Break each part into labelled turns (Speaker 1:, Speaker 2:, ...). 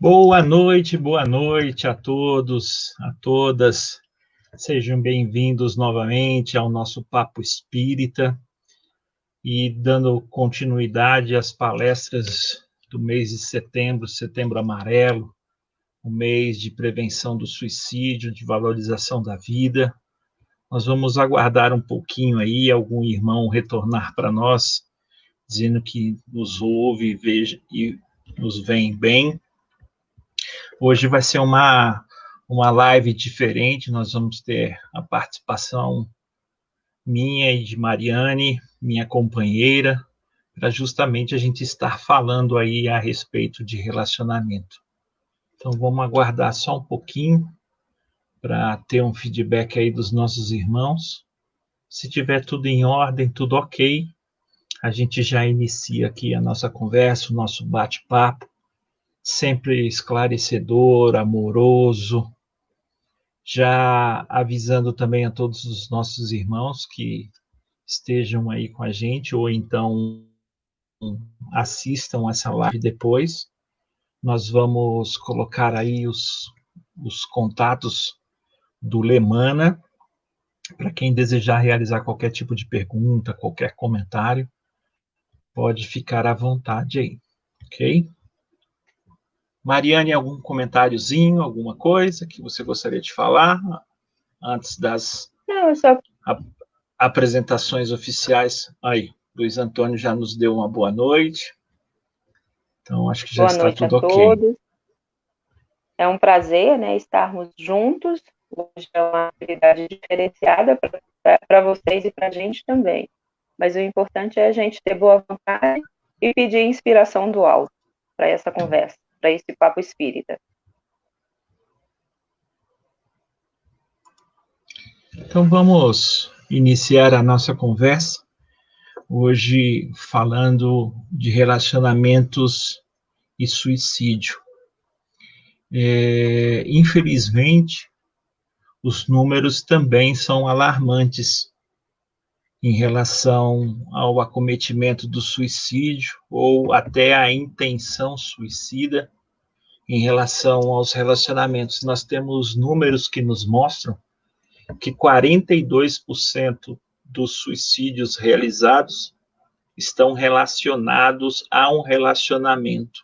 Speaker 1: Boa noite a todos, a todas. Sejam bem-vindos novamente ao nosso Papo Espírita e dando continuidade às palestras do mês de setembro, Setembro Amarelo, o mês de prevenção do suicídio, de valorização da vida. Nós vamos aguardar um pouquinho aí, algum irmão retornar para nós, dizendo que nos ouve, veja e nos vem bem. Hoje vai ser uma live diferente, nós vamos ter a participação minha e de Mariane, minha companheira, para justamente a gente estar falando aí a respeito de relacionamento. Então vamos aguardar só um pouquinho para ter um feedback aí dos nossos irmãos. Se tiver tudo em ordem, tudo ok, a gente já inicia aqui a nossa conversa, o nosso bate-papo, sempre esclarecedor, amoroso, já avisando também a todos os nossos irmãos que estejam aí com a gente, ou então assistam essa live depois. Nós vamos colocar aí os contatos do Lemana, para quem desejar realizar qualquer tipo de pergunta, qualquer comentário, pode ficar à vontade aí, ok? Mariane, algum comentáriozinho, alguma coisa que você gostaria de falar antes das apresentações oficiais? Aí, Luiz Antônio já nos deu uma boa noite, então acho que já está tudo ok. Boa noite a todos.
Speaker 2: É um prazer, né, estarmos juntos. Hoje é uma atividade diferenciada para vocês e para a gente também. Mas o importante é a gente ter boa vontade e pedir inspiração do alto para essa conversa, para esse papo espírita.
Speaker 1: Então vamos iniciar a nossa conversa, hoje falando de relacionamentos e suicídio. Infelizmente, os números também são alarmantes em relação ao acometimento do suicídio ou até a intenção suicida em relação aos relacionamentos. Nós temos números que nos mostram que 42% dos suicídios realizados estão relacionados a um relacionamento.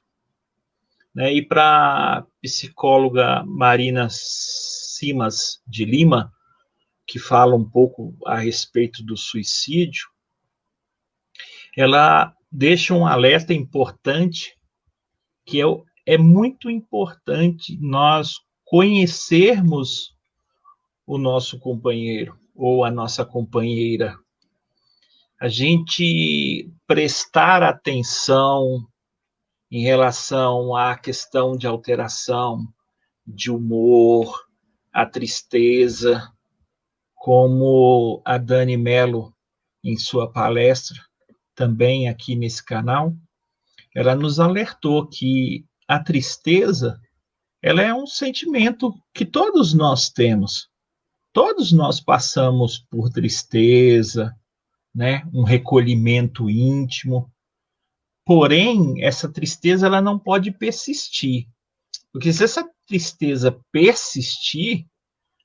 Speaker 1: E para a psicóloga Marina Simas de Lima, que fala um pouco a respeito do suicídio, ela deixa um alerta importante, que é muito importante nós conhecermos o nosso companheiro ou a nossa companheira. A gente prestar atenção em relação à questão de alteração de humor, a tristeza, como a Dani Mello, em sua palestra, também aqui nesse canal, ela nos alertou que a tristeza, ela é um sentimento que todos nós temos. Todos nós passamos por tristeza, né? Um recolhimento íntimo. Porém, essa tristeza ela não pode persistir. Porque se essa tristeza persistir,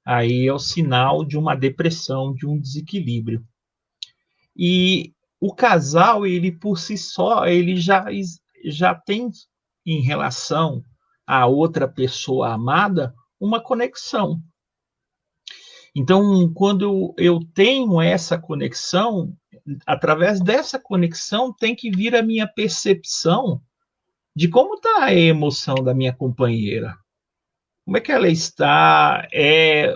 Speaker 1: aí é o sinal de uma depressão, de um desequilíbrio. E o casal, ele por si só, ele já tem, em relação a outra pessoa amada, uma conexão. Então, quando eu tenho essa conexão, através dessa conexão tem que vir a minha percepção de como está a emoção da minha companheira. Como é que ela está? É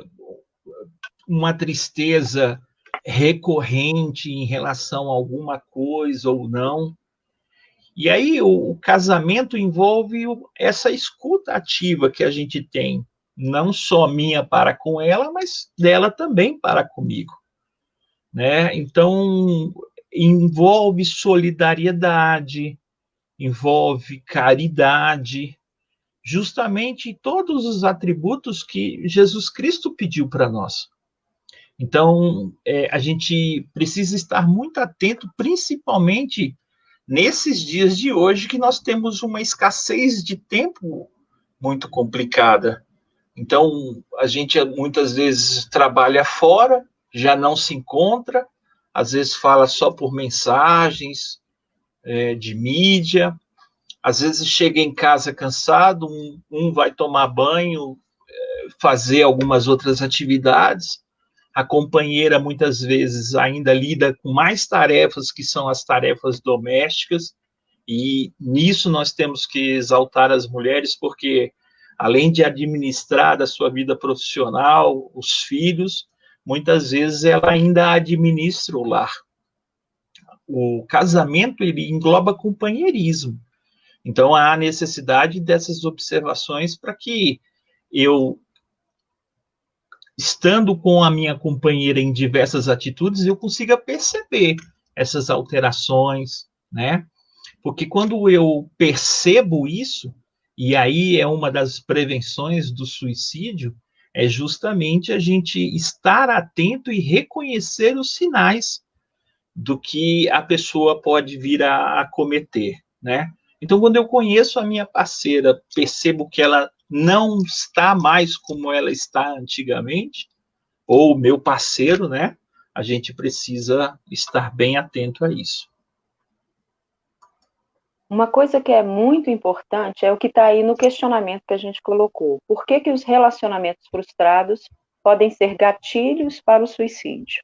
Speaker 1: uma tristeza recorrente em relação a alguma coisa ou não? E aí o casamento envolve essa escuta ativa que a gente tem, não só minha para com ela, mas dela também para comigo, né? Então, envolve solidariedade, envolve caridade, justamente todos os atributos que Jesus Cristo pediu para nós. Então, a gente precisa estar muito atento, principalmente nesses dias de hoje, que nós temos uma escassez de tempo muito complicada. Então, a gente muitas vezes trabalha fora, já não se encontra, às vezes fala só por mensagens de mídia, às vezes chega em casa cansado, um vai tomar banho, fazer algumas outras atividades, a companheira muitas vezes ainda lida com mais tarefas que são as tarefas domésticas, e nisso nós temos que exaltar as mulheres, porque além de administrar a sua vida profissional, os filhos, muitas vezes ela ainda administra o lar. O casamento, ele engloba companheirismo. Então, há necessidade dessas observações para que eu, estando com a minha companheira em diversas atitudes, eu consiga perceber essas alterações, né? Porque quando eu percebo isso, e aí é uma das prevenções do suicídio, é justamente a gente estar atento e reconhecer os sinais do que a pessoa pode vir a cometer, né? Então, quando eu conheço a minha parceira, percebo que ela não está mais como ela está antigamente, ou meu parceiro, né? A gente precisa estar bem atento a isso.
Speaker 2: Uma coisa que é muito importante é o que está aí no questionamento que a gente colocou. Por que que os relacionamentos frustrados podem ser gatilhos para o suicídio?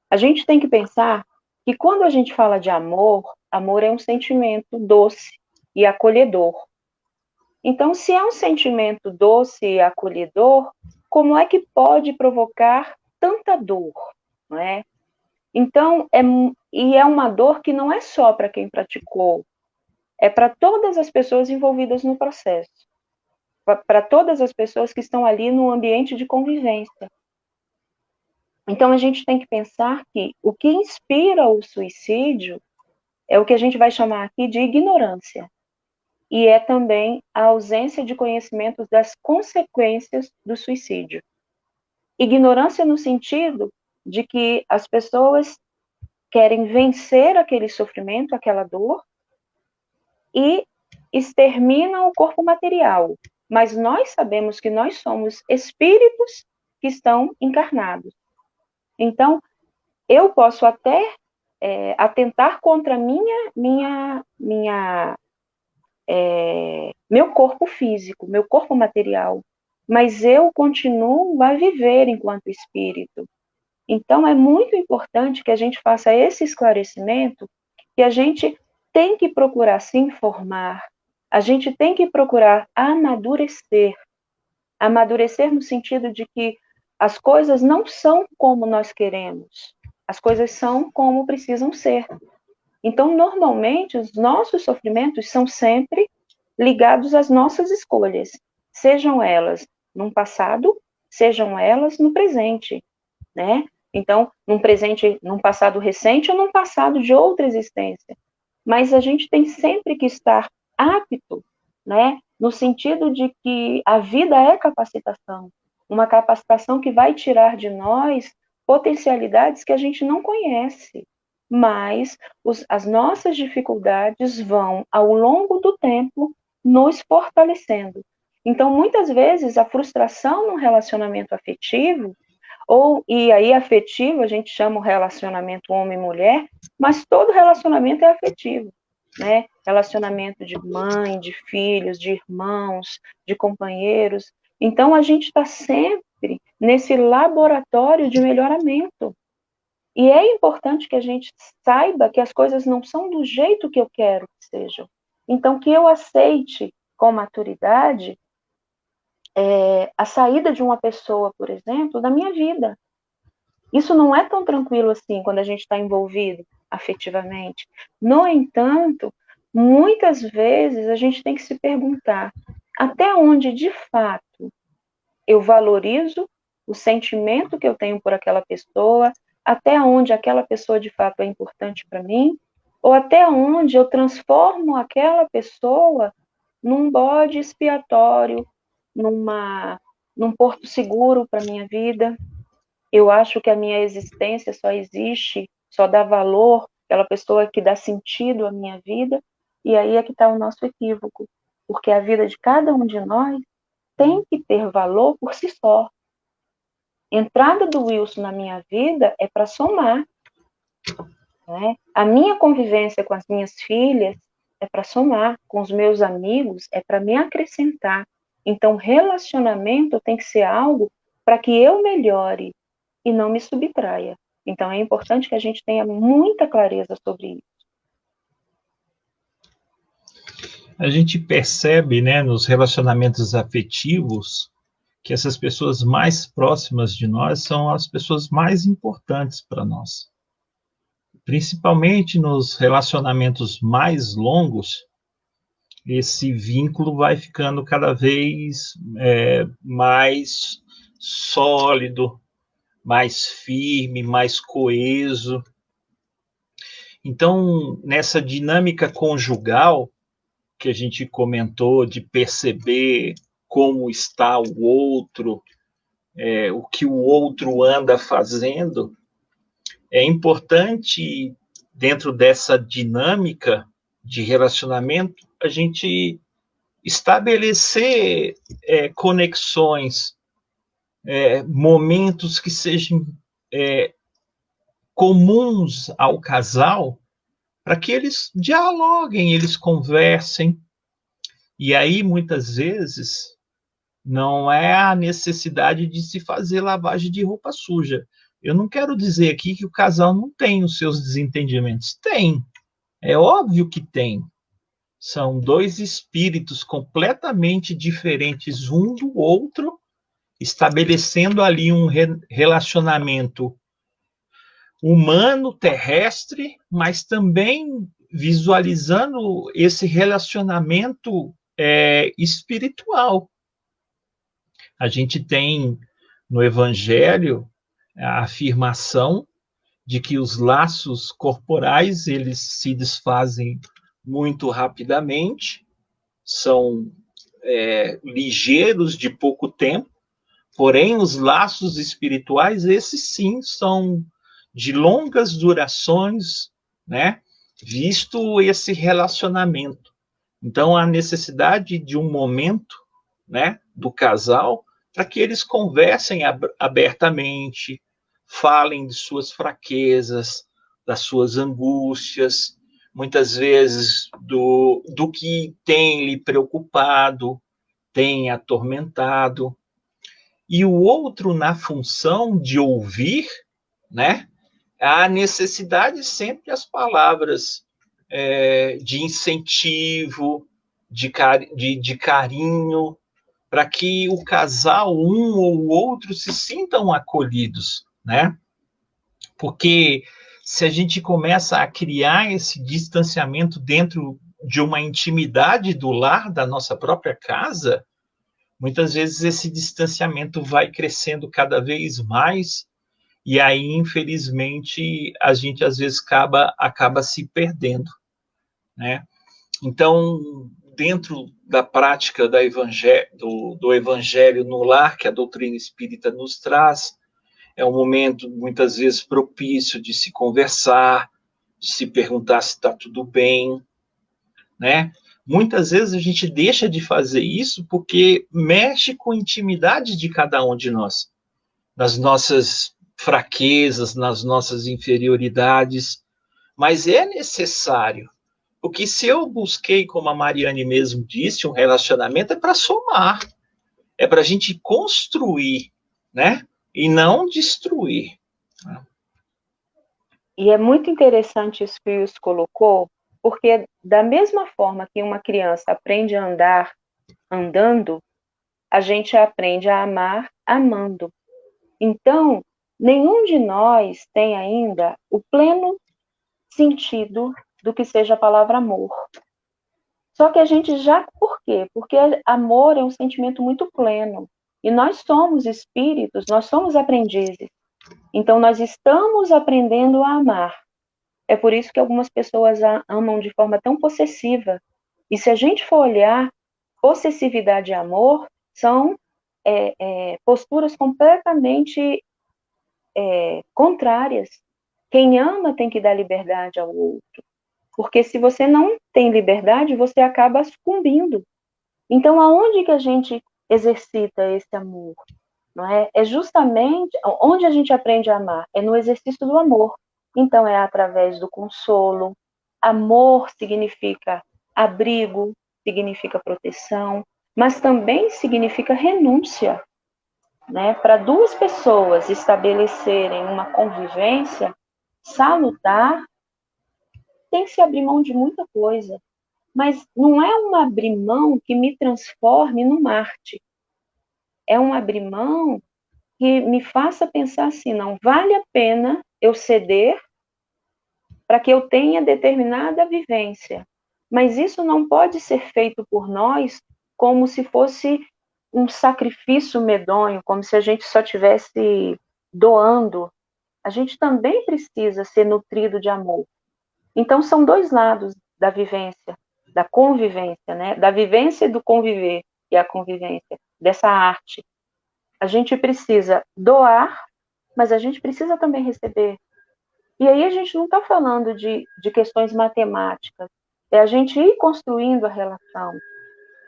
Speaker 2: A gente tem que pensar que quando a gente fala de amor, amor é um sentimento doce e acolhedor. Então, se é um sentimento doce e acolhedor, como é que pode provocar tanta dor, não é? Então, é uma dor que não é só para quem praticou, é para todas as pessoas envolvidas no processo, para todas as pessoas que estão ali no ambiente de convivência. Então, a gente tem que pensar que o que inspira o suicídio é o que a gente vai chamar aqui de ignorância. E é também a ausência de conhecimentos das consequências do suicídio. Ignorância no sentido de que as pessoas querem vencer aquele sofrimento, aquela dor, e exterminam o corpo material. Mas nós sabemos que nós somos espíritos que estão encarnados. Então, eu posso até atentar contra meu corpo físico, meu corpo material, mas eu continuo a viver enquanto espírito. Então, é muito importante que a gente faça esse esclarecimento, que a gente tem que procurar se informar, a gente tem que procurar amadurecer. Amadurecer no sentido de que as coisas não são como nós queremos, as coisas são como precisam ser. Então, normalmente, os nossos sofrimentos são sempre ligados às nossas escolhas, sejam elas no passado, sejam elas no presente, né? Então, num passado recente ou num passado de outra existência. Mas a gente tem sempre que estar apto, né? No sentido de que a vida é capacitação, uma capacitação que vai tirar de nós potencialidades que a gente não conhece, mas as nossas dificuldades vão, ao longo do tempo, nos fortalecendo. Então, muitas vezes, a frustração no relacionamento afetivo, e aí afetivo, a gente chama o relacionamento homem-mulher, mas todo relacionamento é afetivo, né? Relacionamento de mãe, de filhos, de irmãos, de companheiros. Então, a gente está sempre nesse laboratório de melhoramento. E é importante que a gente saiba que as coisas não são do jeito que eu quero que sejam. Então, que eu aceite com maturidade a saída de uma pessoa, por exemplo, da minha vida. Isso não é tão tranquilo assim quando a gente está envolvido afetivamente. No entanto, muitas vezes a gente tem que se perguntar até onde, de fato, eu valorizo o sentimento que eu tenho por aquela pessoa, até onde aquela pessoa de fato é importante para mim, ou até onde eu transformo aquela pessoa num bode expiatório, num porto seguro para minha vida. Eu acho que a minha existência só existe, só dá valor aquela pessoa que dá sentido à minha vida, e aí é que está o nosso equívoco, porque a vida de cada um de nós tem que ter valor por si só. Entrada do Wilson na minha vida é para somar, né? A minha convivência com as minhas filhas é para somar, com os meus amigos é para me acrescentar. Então, relacionamento tem que ser algo para que eu melhore e não me subtraia. Então, é importante que a gente tenha muita clareza sobre isso.
Speaker 1: A gente percebe, né, nos relacionamentos afetivos, que essas pessoas mais próximas de nós são as pessoas mais importantes para nós. Principalmente nos relacionamentos mais longos, esse vínculo vai ficando cada vez mais sólido, mais firme, mais coeso. Então, nessa dinâmica conjugal que a gente comentou, de perceber como está o outro, o que o outro anda fazendo, é importante, dentro dessa dinâmica de relacionamento, a gente estabelecer conexões, momentos que sejam comuns ao casal, para que eles dialoguem, eles conversem. E aí, muitas vezes, não é a necessidade de se fazer lavagem de roupa suja. Eu não quero dizer aqui que o casal não tem os seus desentendimentos. Tem. É óbvio que tem. São dois espíritos completamente diferentes um do outro, estabelecendo ali um relacionamento humano, terrestre, mas também visualizando esse relacionamento espiritual. A gente tem no Evangelho a afirmação de que os laços corporais eles se desfazem muito rapidamente, são ligeiros, de pouco tempo, porém os laços espirituais, esses sim, são de longas durações, né? Visto esse relacionamento. Então, a necessidade de um momento, né, do casal, para que eles conversem abertamente, falem de suas fraquezas, das suas angústias, muitas vezes do que tem lhe preocupado, tem atormentado. E o outro, na função de ouvir, né, a necessidade sempre as palavras de incentivo, de carinho, para que o casal, um ou o outro, se sintam acolhidos, né? Porque se a gente começa a criar esse distanciamento dentro de uma intimidade do lar, da nossa própria casa, muitas vezes esse distanciamento vai crescendo cada vez mais, e aí, infelizmente, a gente às vezes acaba se perdendo, né? Então, dentro da prática do evangelho no lar, que a doutrina espírita nos traz, é um momento, muitas vezes, propício de se conversar, de se perguntar se está tudo bem, né? Muitas vezes a gente deixa de fazer isso porque mexe com a intimidade de cada um de nós, nas nossas fraquezas, nas nossas inferioridades, mas é necessário. Porque se eu busquei, como a Mariane mesmo disse, um relacionamento é para somar, é para a gente construir, né? E não destruir.
Speaker 2: E é muito interessante isso que o Wilson colocou, porque da mesma forma que uma criança aprende a andar andando, a gente aprende a amar amando. Então, nenhum de nós tem ainda o pleno sentido do que seja a palavra amor. Só que a gente já, por quê? Porque amor é um sentimento muito pleno. E nós somos espíritos, nós somos aprendizes. Então, nós estamos aprendendo a amar. É por isso que algumas pessoas amam de forma tão possessiva. E se a gente for olhar, possessividade e amor são posturas completamente contrárias. Quem ama tem que dar liberdade ao outro. Porque se você não tem liberdade, você acaba sucumbindo. Então, aonde que a gente exercita esse amor? Não é? É justamente onde a gente aprende a amar, é no exercício do amor. Então, é através do consolo. Amor significa abrigo, significa proteção, mas também significa renúncia. Né? Para duas pessoas estabelecerem uma convivência salutar, tem que se abrir mão de muita coisa. Mas não é um abrir mão que me transforme no Marte. É um abrir mão que me faça pensar assim, não vale a pena eu ceder para que eu tenha determinada vivência. Mas isso não pode ser feito por nós como se fosse um sacrifício medonho, como se a gente só tivesse doando. A gente também precisa ser nutrido de amor. Então, são dois lados da vivência, da convivência, né? Da vivência e do conviver, e a convivência, dessa arte. A gente precisa doar, mas a gente precisa também receber. E aí a gente não está falando de questões matemáticas, é a gente ir construindo a relação.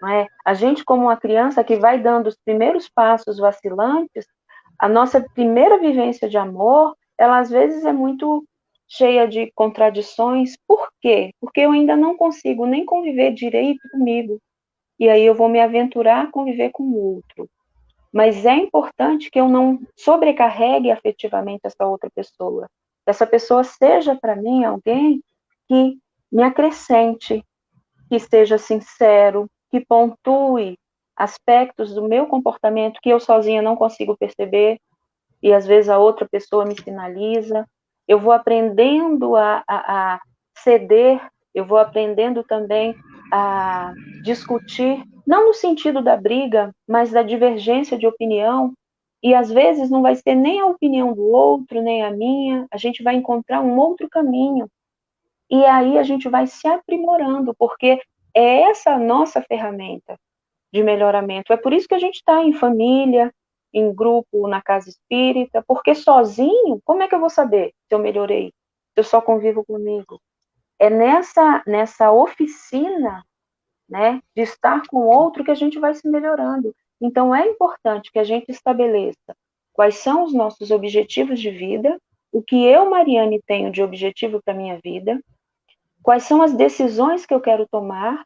Speaker 2: Não é? A gente, como uma criança que vai dando os primeiros passos vacilantes, a nossa primeira vivência de amor, ela às vezes é muito cheia de contradições. Por quê? Porque eu ainda não consigo nem conviver direito comigo. E aí eu vou me aventurar a conviver com o outro. Mas é importante que eu não sobrecarregue afetivamente essa outra pessoa. Que essa pessoa seja para mim alguém que me acrescente, que seja sincero, que pontue aspectos do meu comportamento que eu sozinha não consigo perceber, e às vezes a outra pessoa me sinaliza. Eu vou aprendendo a ceder, eu vou aprendendo também a discutir, não no sentido da briga, mas da divergência de opinião, e às vezes não vai ser nem a opinião do outro, nem a minha, a gente vai encontrar um outro caminho, e aí a gente vai se aprimorando, porque é essa a nossa ferramenta de melhoramento. É por isso que a gente está em família, em grupo, na casa espírita, porque sozinho, como é que eu vou saber se eu melhorei? Se eu só convivo comigo? É nessa oficina, né, de estar com o outro que a gente vai se melhorando. Então é importante que a gente estabeleça quais são os nossos objetivos de vida, o que eu, Mariane, tenho de objetivo para minha vida, quais são as decisões que eu quero tomar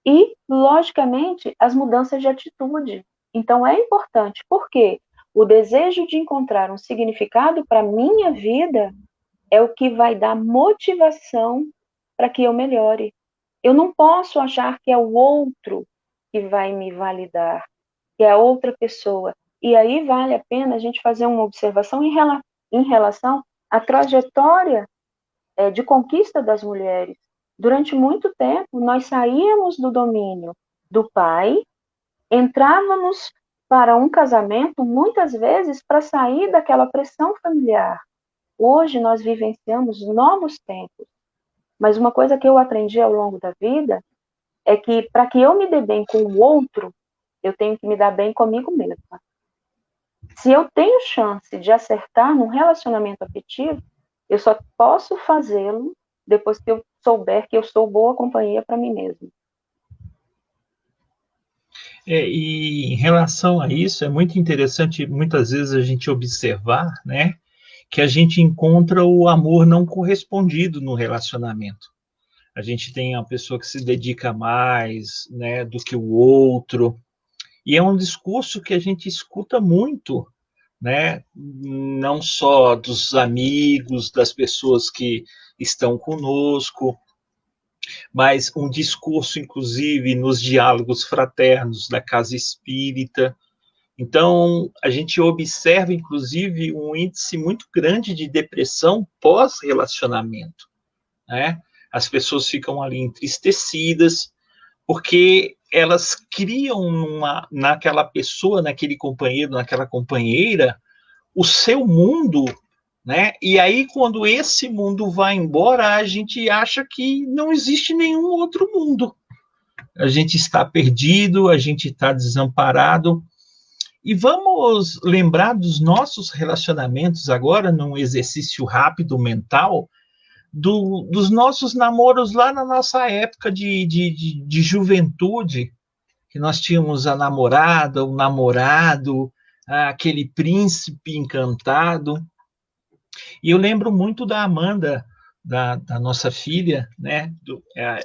Speaker 2: e, logicamente, as mudanças de atitude. Então, é importante, porque o desejo de encontrar um significado para a minha vida é o que vai dar motivação para que eu melhore. Eu não posso achar que é o outro que vai me validar, que é a outra pessoa. E aí vale a pena a gente fazer uma observação em relação à trajetória de conquista das mulheres. Durante muito tempo, nós saíamos do domínio do pai, entrávamos para um casamento, muitas vezes, para sair daquela pressão familiar. Hoje, nós vivenciamos novos tempos. Mas uma coisa que eu aprendi ao longo da vida é que, para que eu me dê bem com o outro, eu tenho que me dar bem comigo mesma. Se eu tenho chance de acertar num relacionamento afetivo, eu só posso fazê-lo depois que eu souber que eu sou boa companhia para mim mesma.
Speaker 1: E em relação a isso, é muito interessante muitas vezes a gente observar, né, que a gente encontra o amor não correspondido no relacionamento. A gente tem uma pessoa que se dedica mais, né, do que o outro, e é um discurso que a gente escuta muito, né, não só dos amigos, das pessoas que estão conosco, mas um discurso, inclusive, nos diálogos fraternos da casa espírita. Então, a gente observa, inclusive, um índice muito grande de depressão pós-relacionamento, né? As pessoas ficam ali entristecidas, porque elas criam naquela pessoa, naquele companheiro, naquela companheira, o seu mundo, né? E aí, quando esse mundo vai embora, a gente acha que não existe nenhum outro mundo. A gente está perdido, a gente está desamparado. E vamos lembrar dos nossos relacionamentos agora, num exercício rápido mental, dos nossos namoros lá na nossa época de juventude, que nós tínhamos a namorada, o namorado, aquele príncipe encantado. E eu lembro muito da Amanda, da nossa filha, né?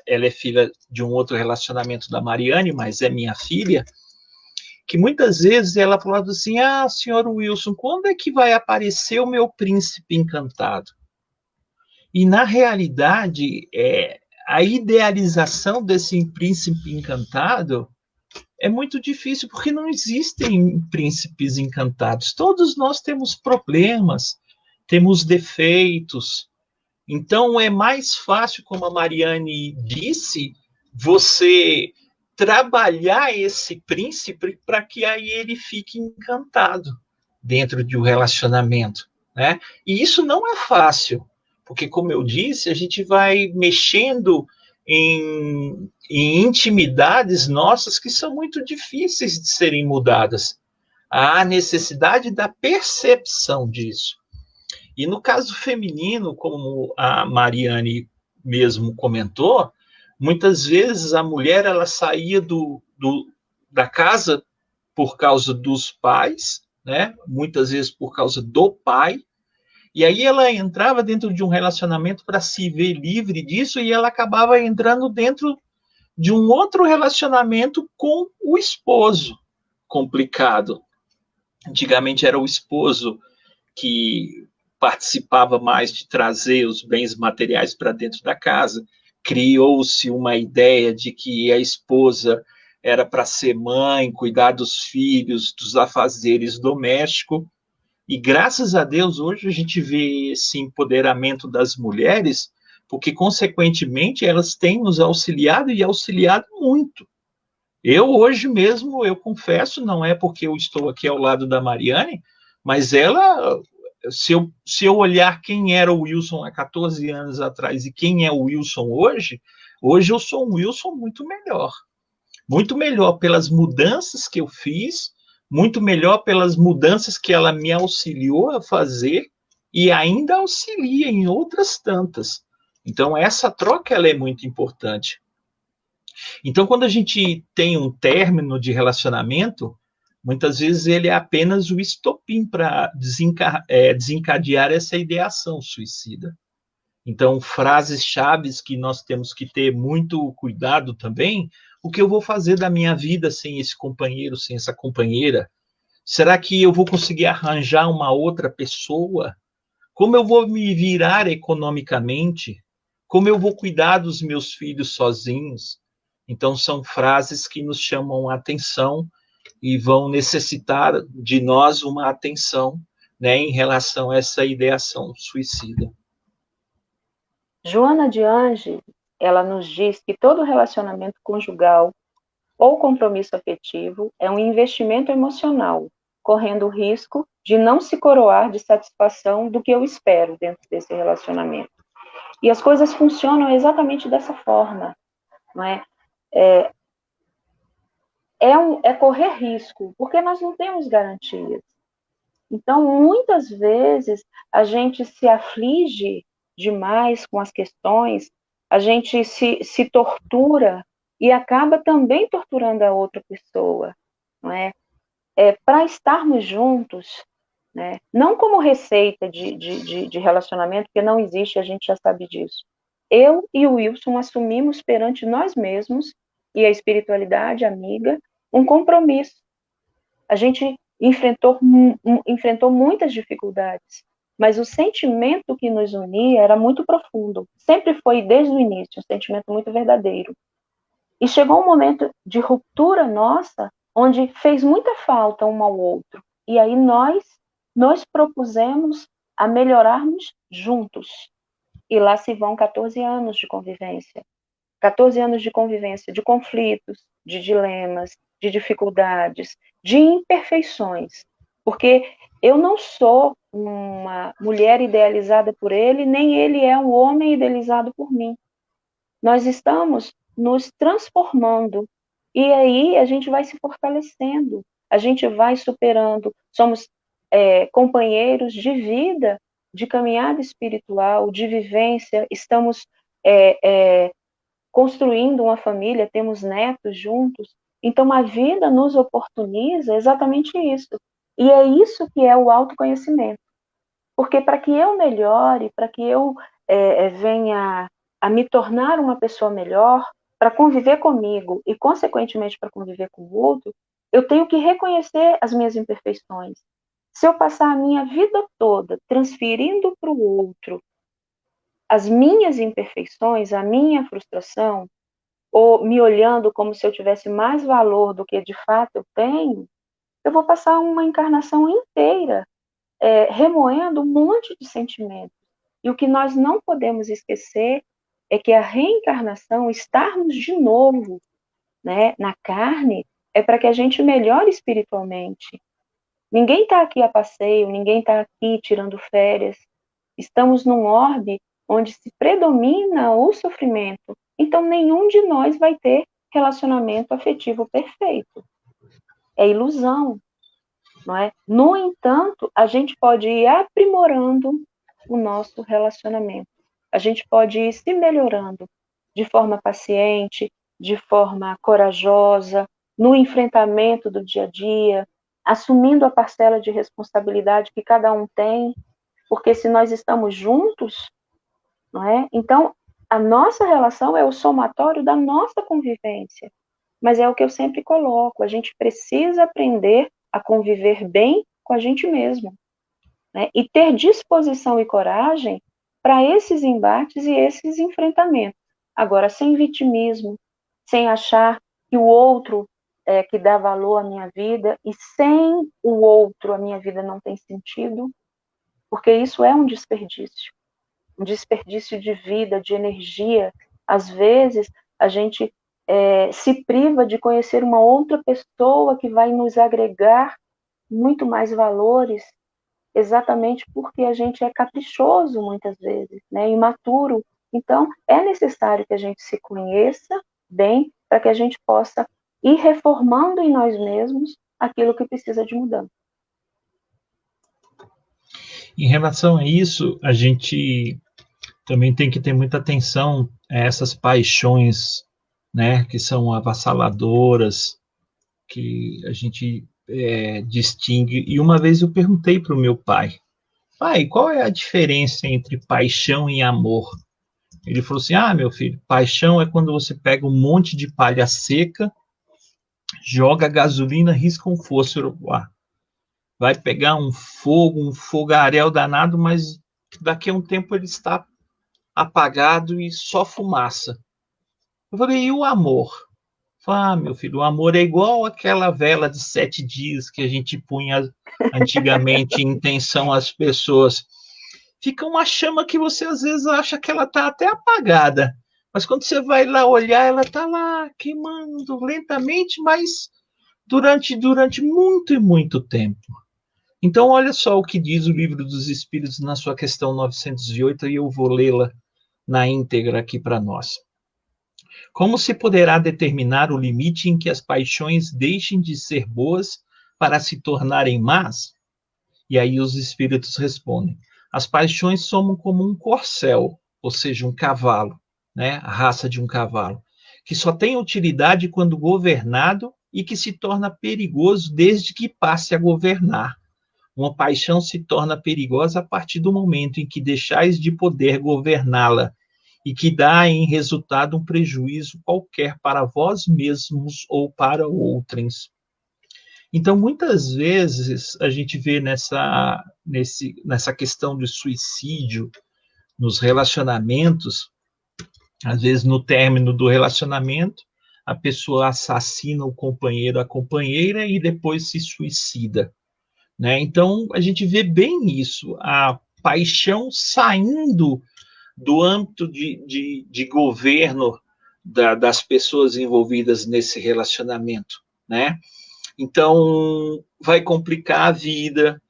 Speaker 1: Ela é filha de um outro relacionamento da Mariane, mas é minha filha, que muitas vezes ela falava assim, senhor Wilson, quando é que vai aparecer o meu príncipe encantado? E, na realidade, a idealização desse príncipe encantado é muito difícil, porque não existem príncipes encantados. Todos nós temos problemas, temos defeitos. Então, é mais fácil, como a Mariane disse, você trabalhar esse príncipe para que aí ele fique encantado dentro de um relacionamento, né? E isso não é fácil, porque, como eu disse, a gente vai mexendo em intimidades nossas que são muito difíceis de serem mudadas. Há a necessidade da percepção disso. E no caso feminino, como a Mariane mesmo comentou, muitas vezes a mulher ela saía da casa por causa dos pais, né? Muitas vezes por causa do pai, e aí ela entrava dentro de um relacionamento para se ver livre disso, e ela acabava entrando dentro de um outro relacionamento com o esposo. Complicado. Antigamente era o esposo que participava mais de trazer os bens materiais para dentro da casa. Criou-se uma ideia de que a esposa era para ser mãe, cuidar dos filhos, dos afazeres domésticos. E graças a Deus, hoje a gente vê esse empoderamento das mulheres, porque, consequentemente, elas têm nos auxiliado e auxiliado muito. Eu, hoje mesmo, eu confesso, não é porque eu estou aqui ao lado da Mariane, mas ela, se eu olhar quem era o Wilson há 14 anos atrás e quem é o Wilson hoje, hoje eu sou um Wilson muito melhor. Muito melhor pelas mudanças que eu fiz, muito melhor pelas mudanças que ela me auxiliou a fazer e ainda auxilia em outras tantas. Então, essa troca ela é muito importante. Então, quando a gente tem um término de relacionamento, muitas vezes ele é apenas o estopim para desencadear essa ideação suicida. Então, frases-chave que nós temos que ter muito cuidado também. O que eu vou fazer da minha vida sem esse companheiro, sem essa companheira? Será que eu vou conseguir arranjar uma outra pessoa? Como eu vou me virar economicamente? Como eu vou cuidar dos meus filhos sozinhos? Então, são frases que nos chamam a atenção e vão necessitar de nós uma atenção, né, em relação a essa ideação suicida.
Speaker 2: Joana de Ângeles, ela nos diz que todo relacionamento conjugal ou compromisso afetivo é um investimento emocional, correndo o risco de não se coroar de satisfação do que eu espero dentro desse relacionamento. E as coisas funcionam exatamente dessa forma, não é? É correr risco, porque nós não temos garantias. Então, muitas vezes, a gente se aflige demais com as questões, a gente se tortura e acaba também torturando a outra pessoa, não é? Para estarmos juntos, né? Não como receita de relacionamento, porque não existe, a gente já sabe disso. Eu e o Wilson assumimos perante nós mesmos e a espiritualidade amiga um compromisso. A gente enfrentou muitas dificuldades, mas o sentimento que nos unia era muito profundo. Sempre foi, desde o início, um sentimento muito verdadeiro. E chegou um momento de ruptura nossa, onde fez muita falta um ao outro. E aí nós propusemos a melhorarmos juntos. E lá se vão 14 anos de convivência. 14 anos de convivência, de conflitos, de dilemas, de dificuldades, de imperfeições. Porque eu não sou uma mulher idealizada por ele, nem ele é um homem idealizado por mim. Nós estamos nos transformando. E aí a gente vai se fortalecendo, a gente vai superando. Somos companheiros de vida, de caminhada espiritual, de vivência. Estamos construindo uma família, temos netos juntos. Então, a vida nos oportuniza exatamente isso. E é isso que é o autoconhecimento. Porque para que eu melhore, para que eu venha a me tornar uma pessoa melhor, para conviver comigo e, consequentemente, para conviver com o outro, eu tenho que reconhecer as minhas imperfeições. Se eu passar a minha vida toda transferindo para o outro as minhas imperfeições, a minha frustração, ou me olhando como se eu tivesse mais valor do que de fato eu tenho, eu vou passar uma encarnação inteira remoendo um monte de sentimentos. E o que nós não podemos esquecer é que a reencarnação, estarmos de novo, né, na carne, é para que a gente melhore espiritualmente. Ninguém está aqui a passeio, ninguém está aqui tirando férias. Estamos num orbe onde se predomina o sofrimento. Então, nenhum de nós vai ter relacionamento afetivo perfeito. É ilusão, não é? No entanto, a gente pode ir aprimorando o nosso relacionamento. A gente pode ir se melhorando de forma paciente, de forma corajosa, no enfrentamento do dia a dia, assumindo a parcela de responsabilidade que cada um tem, porque se nós estamos juntos, não é? Então, a nossa relação é o somatório da nossa convivência. Mas é o que eu sempre coloco, a gente precisa aprender a conviver bem com a gente mesmo, né? E ter disposição e coragem para esses embates e esses enfrentamentos. Agora, sem vitimismo, sem achar que o outro é que dá valor à minha vida, e sem o outro a minha vida não tem sentido, porque isso é um desperdício de vida, de energia. Às vezes, a gente se priva de conhecer uma outra pessoa que vai nos agregar muito mais valores, exatamente porque a gente é caprichoso muitas vezes, né, imaturo. Então, é necessário que a gente se conheça bem para que a gente possa ir reformando em nós mesmos aquilo que precisa de mudança.
Speaker 1: Em relação a isso, a gente também tem que ter muita atenção a essas paixões, né, que são avassaladoras, que a gente distingue. E uma vez eu perguntei para o meu pai, qual é a diferença entre paixão e amor? Ele falou assim, meu filho, paixão é quando você pega um monte de palha seca, joga gasolina, risca um fósforo, vai pegar um fogo, um fogaréu danado, mas daqui a um tempo ele está apagado e só fumaça. Eu falei, e o amor? Meu filho, o amor é igual aquela vela de 7 dias que a gente punha antigamente em intenção às pessoas. Fica uma chama que você às vezes acha que ela está até apagada, mas quando você vai lá olhar, ela está lá queimando lentamente, mas durante muito e muito tempo. Então, olha só o que diz o Livro dos Espíritos na sua questão 908, e eu vou lê-la na íntegra aqui para nós. Como se poderá determinar o limite em que as paixões deixem de ser boas para se tornarem más? E aí os espíritos respondem: as paixões são como um corcel, ou seja, um cavalo, né? A raça de um cavalo, que só tem utilidade quando governado e que se torna perigoso desde que passe a governar. Uma paixão se torna perigosa a partir do momento em que deixais de poder governá-la e que dá em resultado um prejuízo qualquer para vós mesmos ou para outrens. Então, muitas vezes, a gente vê nessa questão do suicídio, nos relacionamentos, às vezes no término do relacionamento, a pessoa assassina o companheiro, a companheira, e depois se suicida, né? Então, a gente vê bem isso, a paixão saindo do âmbito de governo das pessoas envolvidas nesse relacionamento, né? Então, vai complicar a vida,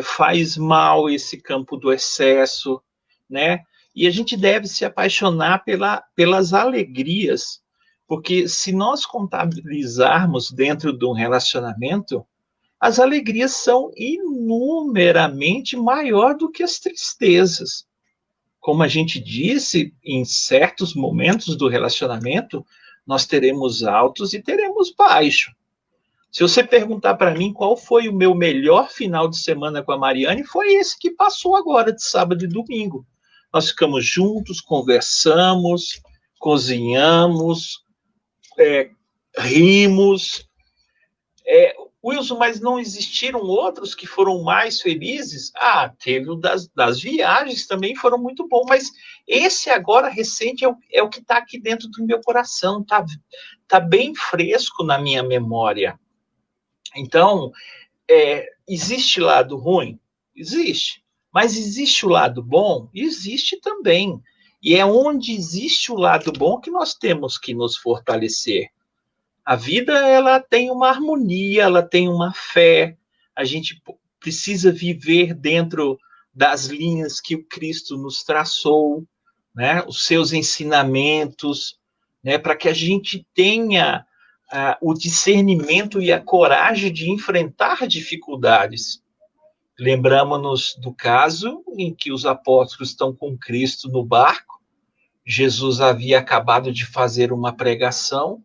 Speaker 1: faz mal esse campo do excesso, né? E a gente deve se apaixonar pelas alegrias, porque se nós contabilizarmos dentro de um relacionamento, as alegrias são inumeramente maior do que as tristezas. Como a gente disse, em certos momentos do relacionamento, nós teremos altos e teremos baixos. Se você perguntar para mim qual foi o meu melhor final de semana com a Mariane, foi esse que passou agora, de sábado e domingo. Nós ficamos juntos, conversamos, cozinhamos, rimos. Wilson, mas não existiram outros que foram mais felizes? Teve o das viagens, também foram muito bons, mas esse agora, recente, é o que está aqui dentro do meu coração, tá bem fresco na minha memória. Então, existe lado ruim? Existe. Mas existe o lado bom? Existe também. E é onde existe o lado bom que nós temos que nos fortalecer. A vida, ela tem uma harmonia, ela tem uma fé. A gente precisa viver dentro das linhas que o Cristo nos traçou, né? Os seus ensinamentos, né? Para que a gente tenha o discernimento e a coragem de enfrentar dificuldades. Lembramos-nos do caso em que os apóstolos estão com Cristo no barco. Jesus havia acabado de fazer uma pregação.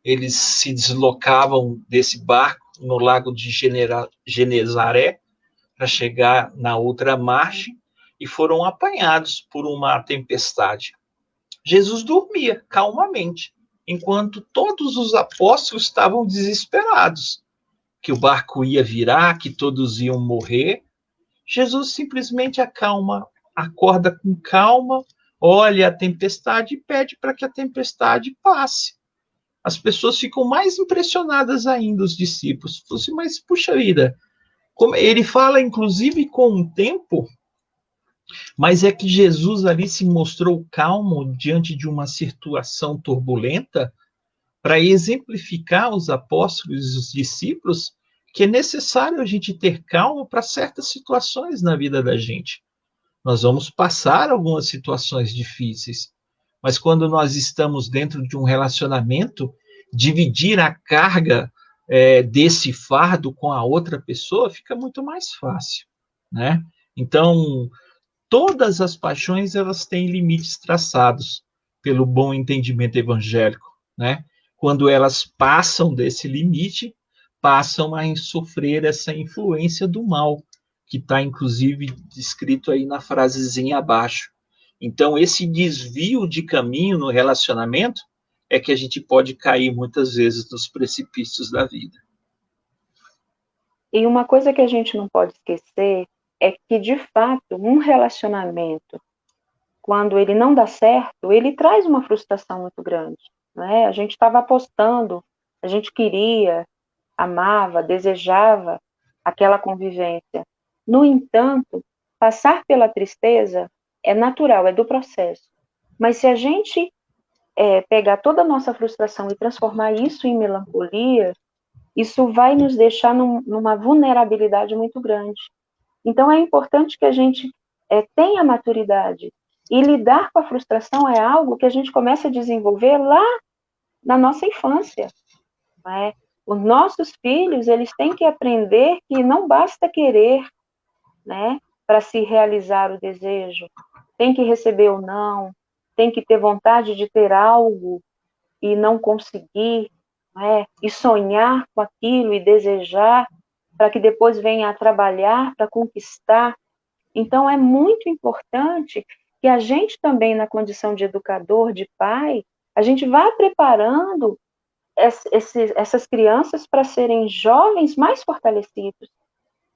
Speaker 1: Eles se deslocavam desse barco no lago de Genezaré para chegar na outra margem e foram apanhados por uma tempestade. Jesus dormia calmamente, enquanto todos os apóstolos estavam desesperados, que o barco ia virar, que todos iam morrer. Jesus simplesmente acorda com calma, olha a tempestade e pede para que a tempestade passe. As pessoas ficam mais impressionadas ainda, os discípulos. Assim, mas, puxa vida, como ele fala, inclusive, com o tempo, mas é que Jesus ali se mostrou calmo diante de uma situação turbulenta para exemplificar aos apóstolos e os discípulos que é necessário a gente ter calma para certas situações na vida da gente. Nós vamos passar algumas situações difíceis, mas quando nós estamos dentro de um relacionamento, dividir a carga desse fardo com a outra pessoa fica muito mais fácil, né? Então, todas as paixões, elas têm limites traçados pelo bom entendimento evangélico, né? Quando elas passam desse limite, passam a sofrer essa influência do mal, que está, inclusive, descrito aí na frasezinha abaixo. Então, esse desvio de caminho no relacionamento é que a gente pode cair muitas vezes nos precipícios da vida.
Speaker 2: E uma coisa que a gente não pode esquecer é que, de fato, um relacionamento, quando ele não dá certo, ele traz uma frustração muito grande, né? A gente estava apostando, a gente queria, amava, desejava aquela convivência. No entanto, passar pela tristeza é natural, é do processo. Mas se a gente pegar toda a nossa frustração e transformar isso em melancolia, isso vai nos deixar numa vulnerabilidade muito grande. Então, é importante que a gente tenha maturidade. E lidar com a frustração é algo que a gente começa a desenvolver lá na nossa infância. Não é? Os nossos filhos, eles têm que aprender que não basta querer, né, para se realizar o desejo. Tem que receber o não, tem que ter vontade de ter algo e não conseguir, né, e sonhar com aquilo e desejar, para que depois venha a trabalhar para conquistar. Então, é muito importante que a gente também, na condição de educador, de pai, a gente vá preparando essas crianças para serem jovens mais fortalecidos,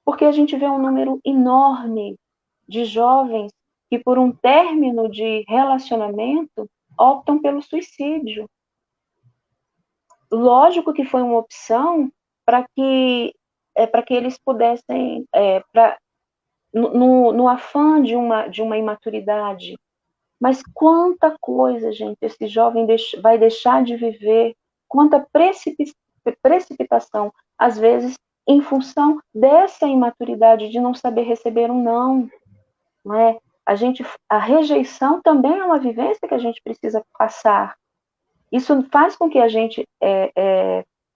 Speaker 2: porque a gente vê um número enorme de jovens que, por um término de relacionamento, optam pelo suicídio. Lógico que foi uma opção para que eles pudessem, no afã de uma imaturidade. Mas quanta coisa, gente, esse jovem vai deixar de viver, quanta precipitação, às vezes, em função dessa imaturidade de não saber receber um não, não é? A rejeição também é uma vivência que a gente precisa passar. Isso faz com que a gente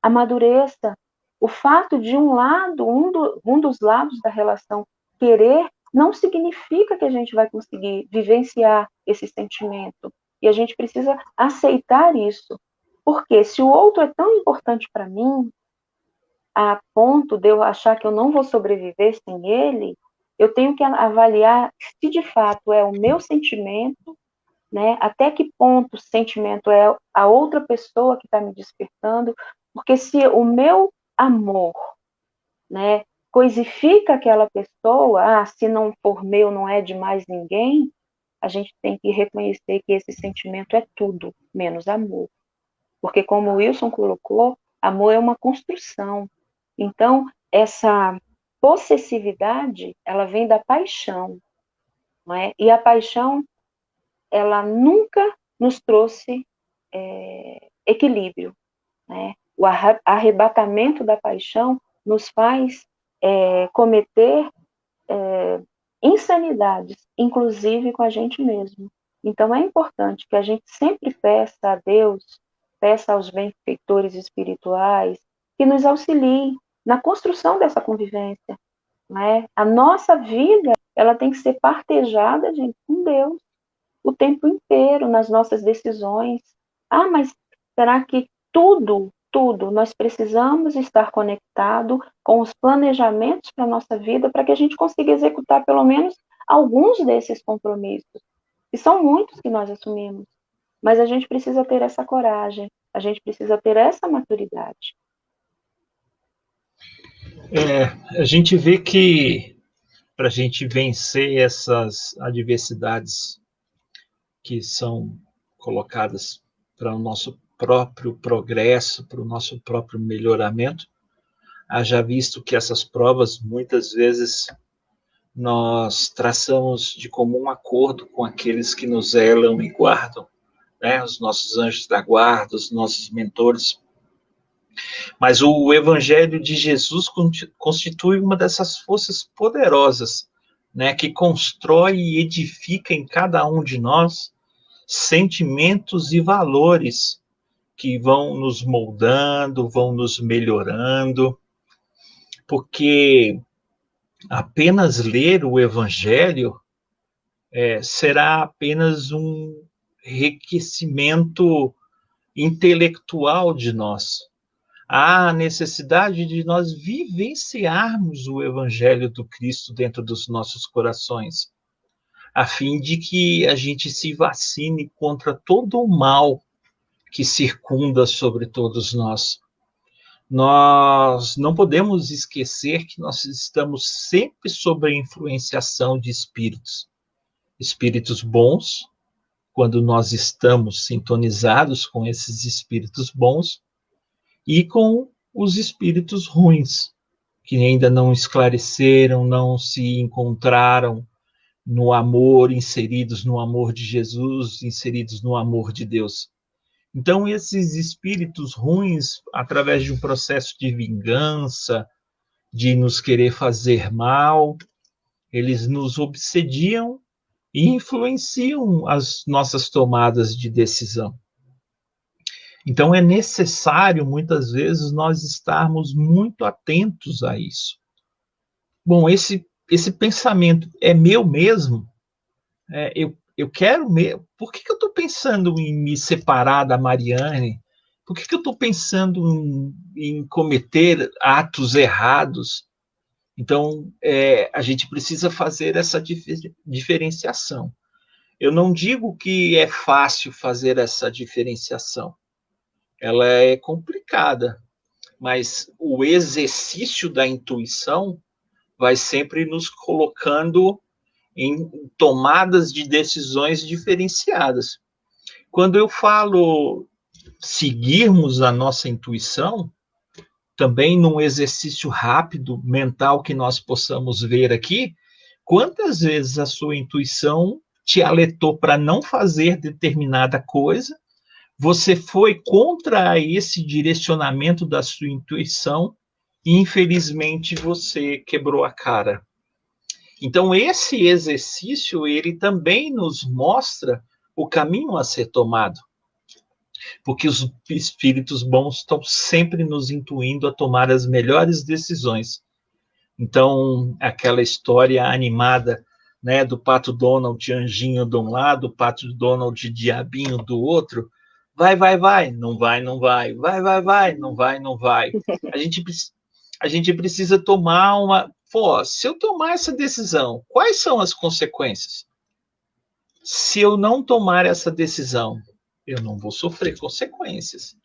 Speaker 2: amadureça. O fato de um dos lados da relação querer não significa que a gente vai conseguir vivenciar esse sentimento. E a gente precisa aceitar isso. Porque se o outro é tão importante para mim, a ponto de eu achar que eu não vou sobreviver sem ele, eu tenho que avaliar se de fato é o meu sentimento, né? Até que ponto o sentimento é a outra pessoa que está me despertando, porque se o meu amor, né, coisifica aquela pessoa, se não for meu, não é de mais ninguém, a gente tem que reconhecer que esse sentimento é tudo, menos amor. Porque como o Wilson colocou, amor é uma construção. Então, essa possessividade, ela vem da paixão, não é? E a paixão, ela nunca nos trouxe equilíbrio, né? O arrebatamento da paixão nos faz cometer insanidades, inclusive com a gente mesmo. Então é importante que a gente sempre peça a Deus, peça aos benfeitores espirituais, que nos auxiliem na construção dessa convivência. Né? A nossa vida, ela tem que ser partejada, gente, com Deus, o tempo inteiro, nas nossas decisões. Mas será que tudo, nós precisamos estar conectado com os planejamentos para a nossa vida para que a gente consiga executar pelo menos alguns desses compromissos? E são muitos que nós assumimos, mas a gente precisa ter essa coragem, a gente precisa ter essa maturidade.
Speaker 1: A gente vê que para a gente vencer essas adversidades que são colocadas para o nosso próprio progresso, para o nosso próprio melhoramento, haja visto que essas provas, muitas vezes, nós traçamos de comum acordo com aqueles que nos zelam e guardam, né? Os nossos anjos da guarda, os nossos mentores. Mas o Evangelho de Jesus constitui uma dessas forças poderosas, né, que constrói e edifica em cada um de nós sentimentos e valores que vão nos moldando, vão nos melhorando, porque apenas ler o Evangelho será apenas um enriquecimento intelectual de nós. Há a necessidade de nós vivenciarmos o Evangelho do Cristo dentro dos nossos corações, a fim de que a gente se vacine contra todo o mal que circunda sobre todos nós. Nós não podemos esquecer que nós estamos sempre sob a influenciação de espíritos bons, quando nós estamos sintonizados com esses espíritos bons, e com os espíritos ruins, que ainda não esclareceram, não se encontraram no amor, inseridos no amor de Jesus, inseridos no amor de Deus. Então, esses espíritos ruins, através de um processo de vingança, de nos querer fazer mal, eles nos obsediam e influenciam as nossas tomadas de decisão. Então, é necessário, muitas vezes, nós estarmos muito atentos a isso. Bom, esse pensamento é meu mesmo? Eu quero mesmo? Por que eu estou pensando em me separar da Mariane? Por que eu estou pensando em cometer atos errados? Então, a gente precisa fazer essa diferenciação. Eu não digo que é fácil fazer essa diferenciação. Ela é complicada, mas o exercício da intuição vai sempre nos colocando em tomadas de decisões diferenciadas. Quando eu falo seguirmos a nossa intuição, também num exercício rápido, mental, que nós possamos ver aqui, quantas vezes a sua intuição te alertou para não fazer determinada coisa, você foi contra esse direcionamento da sua intuição e, infelizmente, você quebrou a cara. Então, esse exercício, ele também nos mostra o caminho a ser tomado, porque os espíritos bons estão sempre nos intuindo a tomar as melhores decisões. Então, aquela história animada, né, do Pato Donald, anjinho de um lado, Pato Donald, diabinho do outro, vai, não vai, não vai, vai, não vai, não vai. A gente, a gente precisa tomar uma. Pô, se eu tomar essa decisão, quais são as consequências? Se eu não tomar essa decisão, eu não vou sofrer consequências.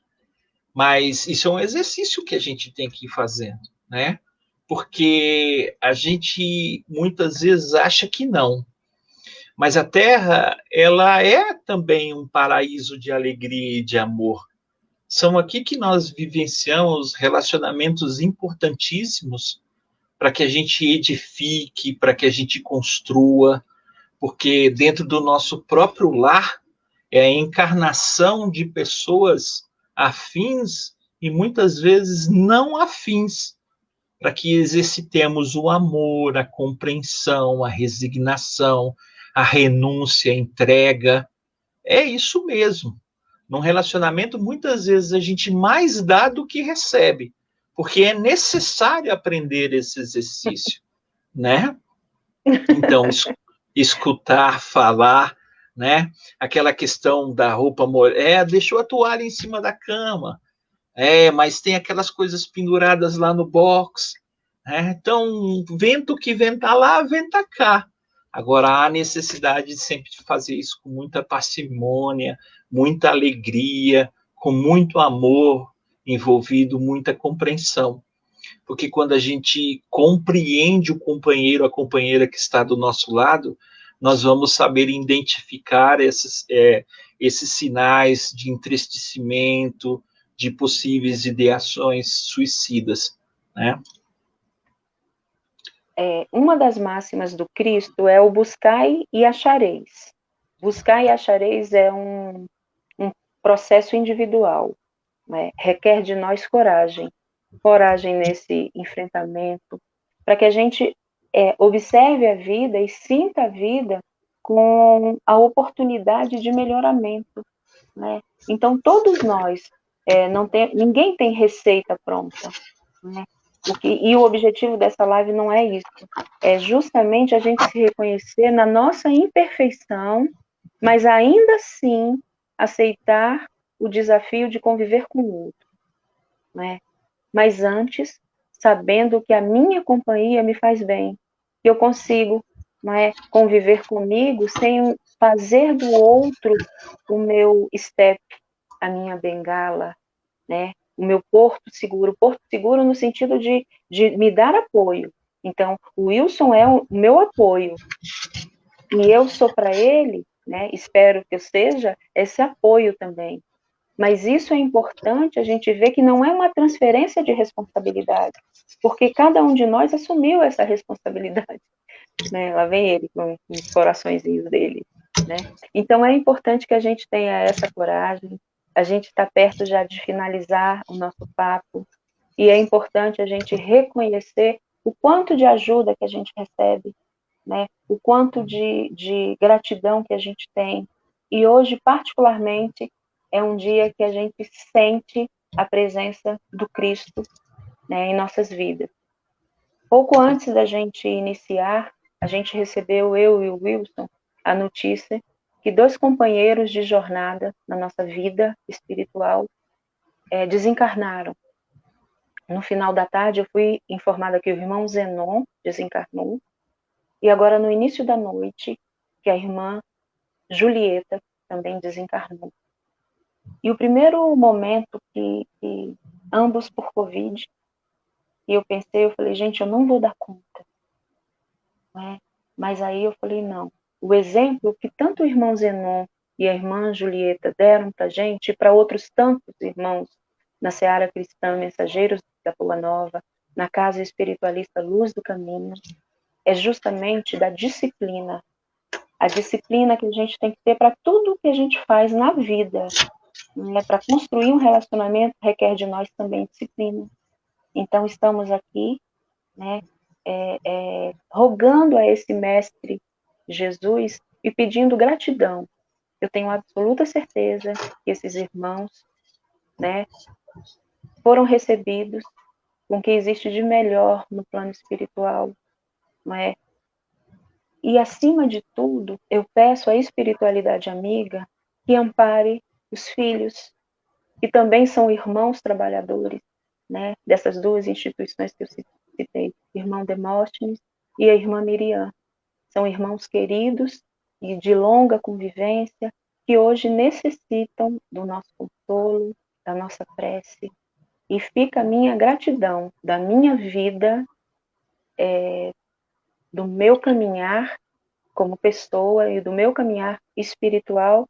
Speaker 1: Mas isso é um exercício que a gente tem que ir fazendo, né? Porque a gente muitas vezes acha que não. Mas a Terra, ela é também um paraíso de alegria e de amor. São aqui que nós vivenciamos relacionamentos importantíssimos para que a gente edifique, para que a gente construa, porque dentro do nosso próprio lar é a encarnação de pessoas afins e muitas vezes não afins, para que exercitemos o amor, a compreensão, a resignação, a renúncia, a entrega. É isso mesmo. Num relacionamento, muitas vezes a gente mais dá do que recebe, porque é necessário aprender esse exercício, né? Então, escutar, falar, né? Aquela questão da roupa deixou a toalha em cima da cama, mas tem aquelas coisas penduradas lá no box, né? Então, vento que venta lá, venta cá. Agora, há necessidade de sempre fazer isso com muita parcimônia, muita alegria, com muito amor envolvido, muita compreensão. Porque quando a gente compreende o companheiro, a companheira que está do nosso lado, nós vamos saber identificar esses sinais de entristecimento, de possíveis ideações suicidas, né?
Speaker 2: Uma das máximas do Cristo é o buscai e achareis. Buscai e achareis é um processo individual, né? Requer de nós coragem nesse enfrentamento, para que a gente observe a vida e sinta a vida com a oportunidade de melhoramento, né? Então, todos nós, ninguém tem receita pronta, né? E o objetivo dessa live não é isso, é justamente a gente se reconhecer na nossa imperfeição, mas ainda assim aceitar o desafio de conviver com o outro, né? Mas antes, sabendo que a minha companhia me faz bem, que eu consigo, né, conviver comigo sem fazer do outro o meu step, a minha bengala, né, o meu porto seguro no sentido de me dar apoio. Então, o Wilson é o meu apoio, e eu sou para ele, né, espero que eu seja, esse apoio também. Mas isso é importante a gente ver que não é uma transferência de responsabilidade, porque cada um de nós assumiu essa responsabilidade, né? Lá vem ele com os coraçõezinhos dele, né? Então é importante que a gente tenha essa coragem. A gente está perto já de finalizar o nosso papo e é importante a gente reconhecer o quanto de ajuda que a gente recebe, né? O quanto de gratidão que a gente tem. E hoje, particularmente, é um dia que a gente sente a presença do Cristo, né, em nossas vidas. Pouco antes da gente iniciar, a gente recebeu, eu e o Wilson, a notícia que 2 companheiros de jornada na nossa vida espiritual desencarnaram. No final da tarde, eu fui informada que o irmão Zenon desencarnou, e agora, no início da noite, que a irmã Julieta também desencarnou. E o primeiro momento que ambos por Covid, e eu falei, gente, eu não vou dar conta, né? Mas aí eu falei, não. O exemplo que tanto o irmão Zenon e a irmã Julieta deram para gente, e para outros tantos irmãos na Seara Cristã, Mensageiros da Boa Nova, na Casa Espiritualista Luz do Caminho, é justamente da disciplina. A disciplina que a gente tem que ter para tudo que a gente faz na vida, né? Para construir um relacionamento requer de nós também disciplina. Então estamos aqui, né, rogando a esse mestre Jesus e pedindo gratidão. Eu tenho absoluta certeza que esses irmãos, né, foram recebidos com o que existe de melhor no plano espiritual, não é? E acima de tudo, eu peço à espiritualidade amiga que ampare os filhos, que também são irmãos trabalhadores, né, dessas duas instituições que eu citei, irmão Demóstenes e a irmã Miriam. São irmãos queridos e de longa convivência, que hoje necessitam do nosso consolo, da nossa prece. E fica a minha gratidão da minha vida, do meu caminhar como pessoa e do meu caminhar espiritual,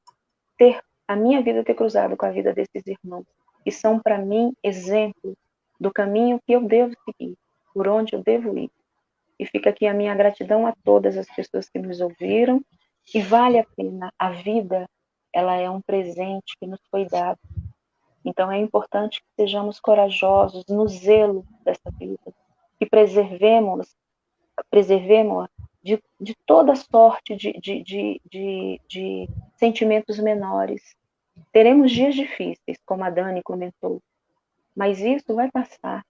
Speaker 2: a minha vida ter cruzado com a vida desses irmãos, que são para mim exemplo do caminho que eu devo seguir, por onde eu devo ir. E fica aqui a minha gratidão a todas as pessoas que nos ouviram, e vale a pena. A vida, ela é um presente que nos foi dado. Então é importante que sejamos corajosos no zelo dessa vida, que preservemos de toda sorte de sentimentos menores. Teremos dias difíceis, como a Dani comentou, mas isso vai passar.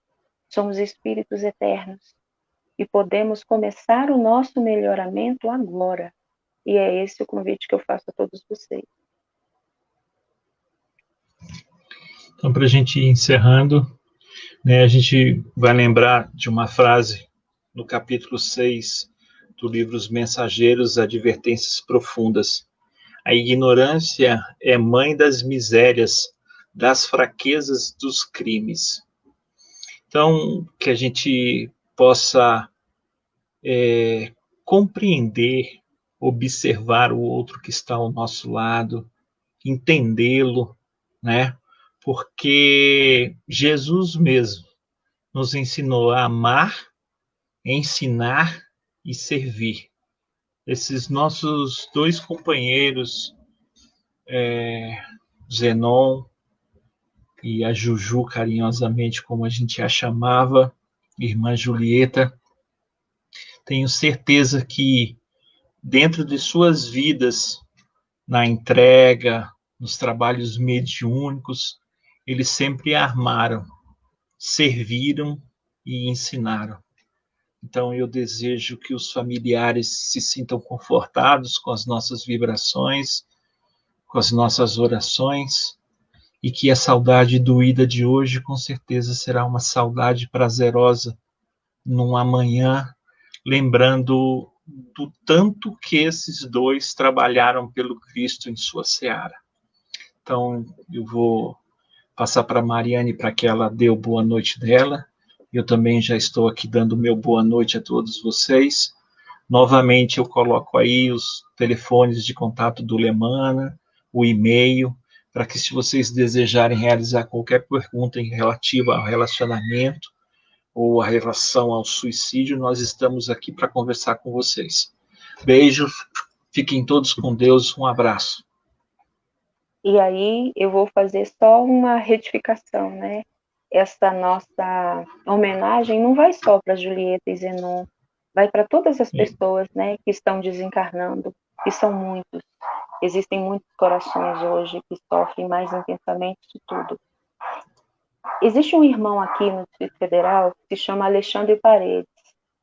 Speaker 2: Somos espíritos eternos e podemos começar o nosso melhoramento agora. E é esse o convite que eu faço a todos vocês.
Speaker 1: Então, para a gente ir encerrando, né, a gente vai lembrar de uma frase no capítulo 6 do livro Os Mensageiros, Advertências Profundas. A ignorância é mãe das misérias, das fraquezas, dos crimes. Então, que a gente possa compreender, observar o outro que está ao nosso lado, entendê-lo, né? Porque Jesus mesmo nos ensinou a amar, ensinar e servir. Esses nossos dois companheiros, Zenon e a Juju, carinhosamente como a gente a chamava, irmã Julieta, tenho certeza que dentro de suas vidas, na entrega, nos trabalhos mediúnicos, eles sempre armaram, serviram e ensinaram. Então, eu desejo que os familiares se sintam confortados com as nossas vibrações, com as nossas orações, e que a saudade doída de hoje, com certeza, será uma saudade prazerosa num amanhã, lembrando do tanto que esses dois trabalharam pelo Cristo em sua seara. Então, eu vou passar para a Mariane para que ela dê o boa noite dela. Eu também já estou aqui dando meu boa noite a todos vocês. Novamente, eu coloco aí os telefones de contato do Lemana, o e-mail, para que, se vocês desejarem realizar qualquer pergunta em relativa ao relacionamento ou a relação ao suicídio, nós estamos aqui para conversar com vocês. Beijo, fiquem todos com Deus, um abraço.
Speaker 2: E aí eu vou fazer só uma retificação, né? Essa nossa homenagem não vai só para Julieta e Zenon, vai para todas as pessoas, né, que estão desencarnando, que são muitos. Existem muitos corações hoje que sofrem mais intensamente de tudo. Existe um irmão aqui no Distrito Federal que se chama Alexandre Paredes.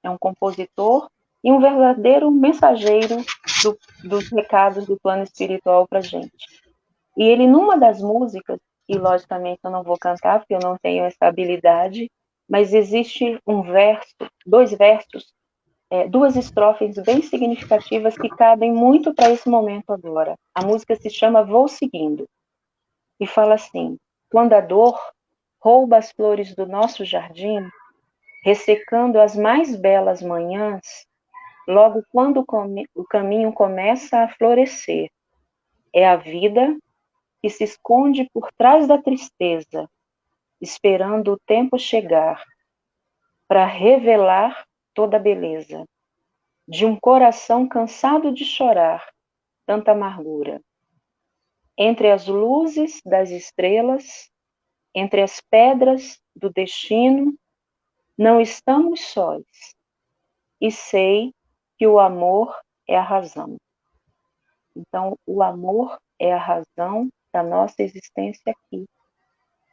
Speaker 2: É um compositor e um verdadeiro mensageiro dos recados do plano espiritual para a gente. E ele, numa das músicas, e logicamente eu não vou cantar porque eu não tenho essa habilidade, mas existe um verso, dois versos, duas estrofes bem significativas que cabem muito para esse momento agora. A música se chama Vou Seguindo e fala assim: quando a dor rouba as flores do nosso jardim, ressecando as mais belas manhãs, logo quando o caminho começa a florescer, é a vida que se esconde por trás da tristeza, esperando o tempo chegar para revelar toda a beleza de um coração cansado de chorar tanta amargura. Entre as luzes das estrelas, entre as pedras do destino, não estamos sós, e sei que o amor é a razão. Então, o amor é a razão da nossa existência aqui.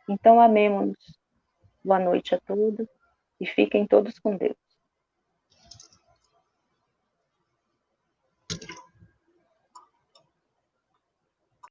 Speaker 2: Então, amemo-nos. Boa noite a todos e fiquem todos com Deus.